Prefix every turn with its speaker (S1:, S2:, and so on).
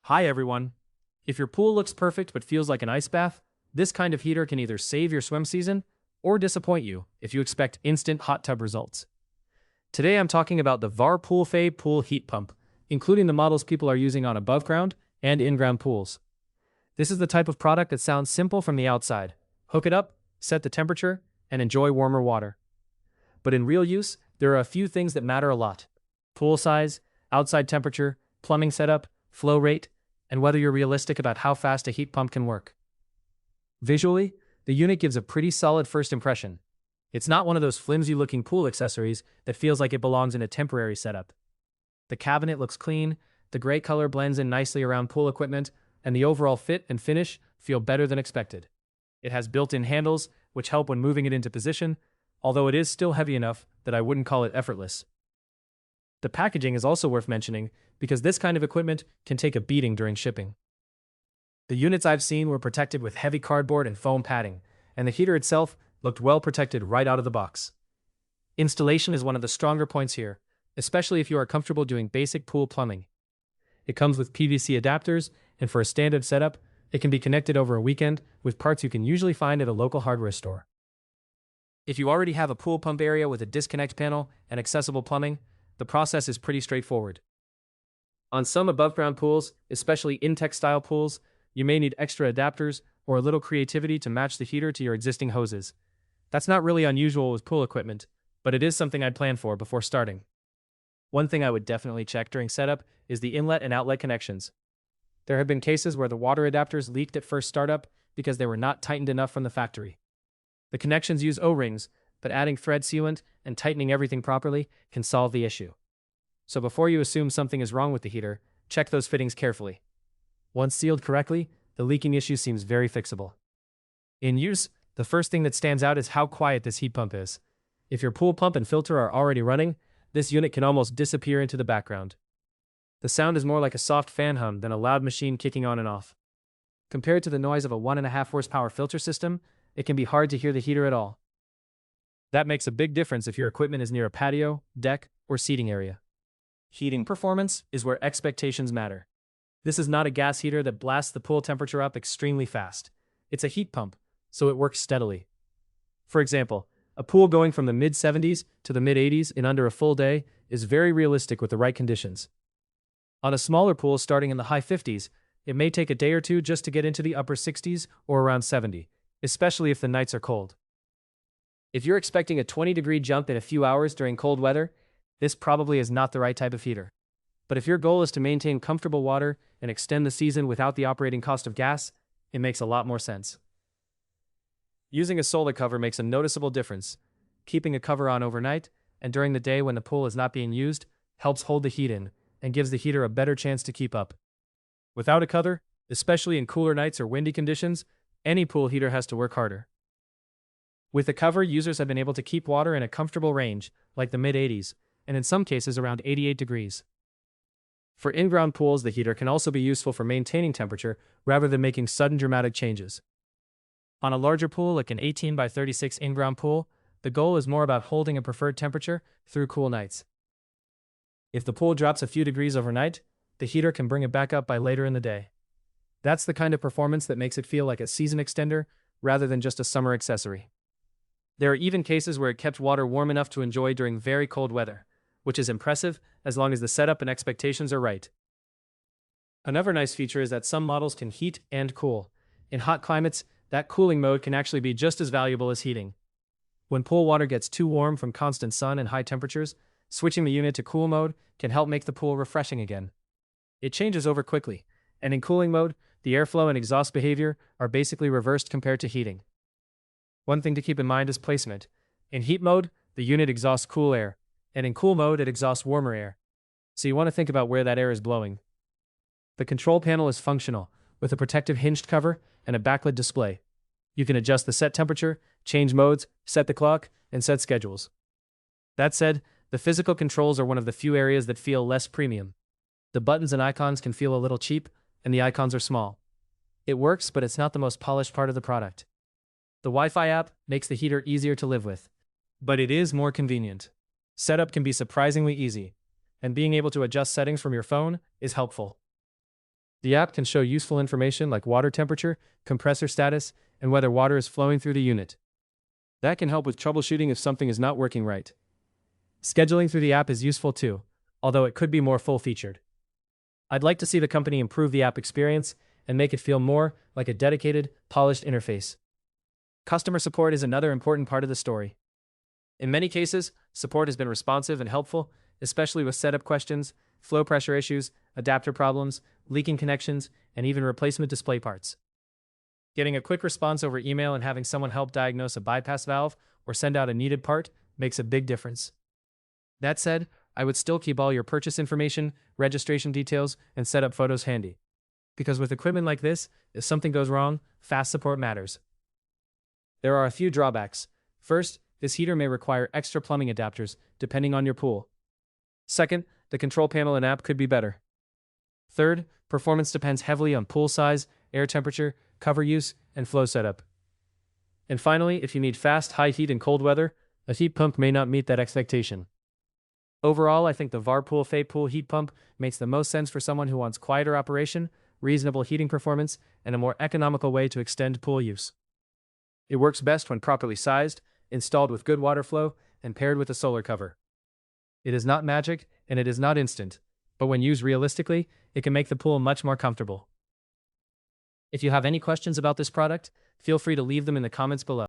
S1: Hi everyone. If your pool looks perfect but feels like an ice bath, this kind of heater can either save your swim season or disappoint you if you expect instant hot tub results. Today I'm talking about the Varpool pool heat pump, including the models people are using on above ground and in-ground pools. This is the type of product that sounds simple from the outside. Hook it up, set the temperature, and enjoy warmer water. But in real use, there are a few things that matter a lot. Pool size, outside temperature, plumbing setup, flow rate, and whether you're realistic about how fast a heat pump can work. Visually, the unit gives a pretty solid first impression. It's not one of those flimsy-looking pool accessories that feels like it belongs in a temporary setup. The cabinet looks clean, the gray color blends in nicely around pool equipment, and the overall fit and finish feel better than expected. It has built-in handles, which help when moving it into position, although it is still heavy enough that I wouldn't call it effortless. The packaging is also worth mentioning because this kind of equipment can take a beating during shipping. The units I've seen were protected with heavy cardboard and foam padding, and the heater itself looked well protected right out of the box. Installation is one of the stronger points here, especially if you are comfortable doing basic pool plumbing. It comes with PVC adapters, and for a standard setup, it can be connected over a weekend with parts you can usually find at a local hardware store. If you already have a pool pump area with a disconnect panel and accessible plumbing, the process is pretty straightforward. On some above-ground pools, especially Intech-style pools, you may need extra adapters or a little creativity to match the heater to your existing hoses. That's not really unusual with pool equipment, but it is something I'd plan for before starting. One thing I would definitely check during setup is the inlet and outlet connections. There have been cases where the water adapters leaked at first startup because they were not tightened enough from the factory. The connections use O-rings, but adding thread sealant and tightening everything properly can solve the issue. So before you assume something is wrong with the heater, check those fittings carefully. Once sealed correctly, the leaking issue seems very fixable. In use, the first thing that stands out is how quiet this heat pump is. If your pool pump and filter are already running, this unit can almost disappear into the background. The sound is more like a soft fan hum than a loud machine kicking on and off. Compared to the noise of a 1.5 horsepower filter system, it can be hard to hear the heater at all. That makes a big difference if your equipment is near a patio, deck, or seating area. Heating performance is where expectations matter. This is not a gas heater that blasts the pool temperature up extremely fast. It's a heat pump, so it works steadily. For example, a pool going from the mid-70s to the mid-80s in under a full day is very realistic with the right conditions. On a smaller pool starting in the high 50s, it may take a day or two just to get into the upper 60s or around 70, especially if the nights are cold. If you're expecting a 20-degree jump in a few hours during cold weather, this probably is not the right type of heater. But if your goal is to maintain comfortable water and extend the season without the operating cost of gas, it makes a lot more sense. Using a solar cover makes a noticeable difference. Keeping a cover on overnight and during the day when the pool is not being used helps hold the heat in and gives the heater a better chance to keep up. Without a cover, especially in cooler nights or windy conditions, any pool heater has to work harder. With the cover, users have been able to keep water in a comfortable range, like the mid-80s, and in some cases around 88 degrees. For in-ground pools, the heater can also be useful for maintaining temperature rather than making sudden dramatic changes. On a larger pool, like an 18 by 36 in-ground pool, the goal is more about holding a preferred temperature through cool nights. If the pool drops a few degrees overnight, the heater can bring it back up by later in the day. That's the kind of performance that makes it feel like a season extender rather than just a summer accessory. There are even cases where it kept water warm enough to enjoy during very cold weather, which is impressive as long as the setup and expectations are right. Another nice feature is that some models can heat and cool. In hot climates, that cooling mode can actually be just as valuable as heating. When pool water gets too warm from constant sun and high temperatures, switching the unit to cool mode can help make the pool refreshing again. It changes over quickly, and in cooling mode, the airflow and exhaust behavior are basically reversed compared to heating. One thing to keep in mind is placement. In heat mode, the unit exhausts cool air, and in cool mode, it exhausts warmer air. So you want to think about where that air is blowing. The control panel is functional, with a protective hinged cover and a backlit display. You can adjust the set temperature, change modes, set the clock, and set schedules. That said, the physical controls are one of the few areas that feel less premium. The buttons and icons can feel a little cheap, and the icons are small. It works, but it's not the most polished part of the product. The Wi-Fi app makes the heater easier to live with, but it is more convenient. Setup can be surprisingly easy, and being able to adjust settings from your phone is helpful. The app can show useful information like water temperature, compressor status, and whether water is flowing through the unit. That can help with troubleshooting if something is not working right. Scheduling through the app is useful too, although it could be more full-featured. I'd like to see the company improve the app experience and make it feel more like a dedicated, polished interface. Customer support is another important part of the story. In many cases, support has been responsive and helpful, especially with setup questions, flow pressure issues, adapter problems, leaking connections, and even replacement display parts. Getting a quick response over email and having someone help diagnose a bypass valve or send out a needed part makes a big difference. That said, I would still keep all your purchase information, registration details, and setup photos handy. Because with equipment like this, if something goes wrong, fast support matters. There are a few drawbacks. First, this heater may require extra plumbing adapters, depending on your pool. Second, the control panel and app could be better. Third, performance depends heavily on pool size, air temperature, cover use, and flow setup. And finally, if you need fast, high heat in cold weather, a heat pump may not meet that expectation. Overall, I think the Whirlpool Pool heat pump makes the most sense for someone who wants quieter operation, reasonable heating performance, and a more economical way to extend pool use. It works best when properly sized, installed with good water flow, and paired with a solar cover. It is not magic, and it is not instant, but when used realistically, it can make the pool much more comfortable. If you have any questions about this product, feel free to leave them in the comments below.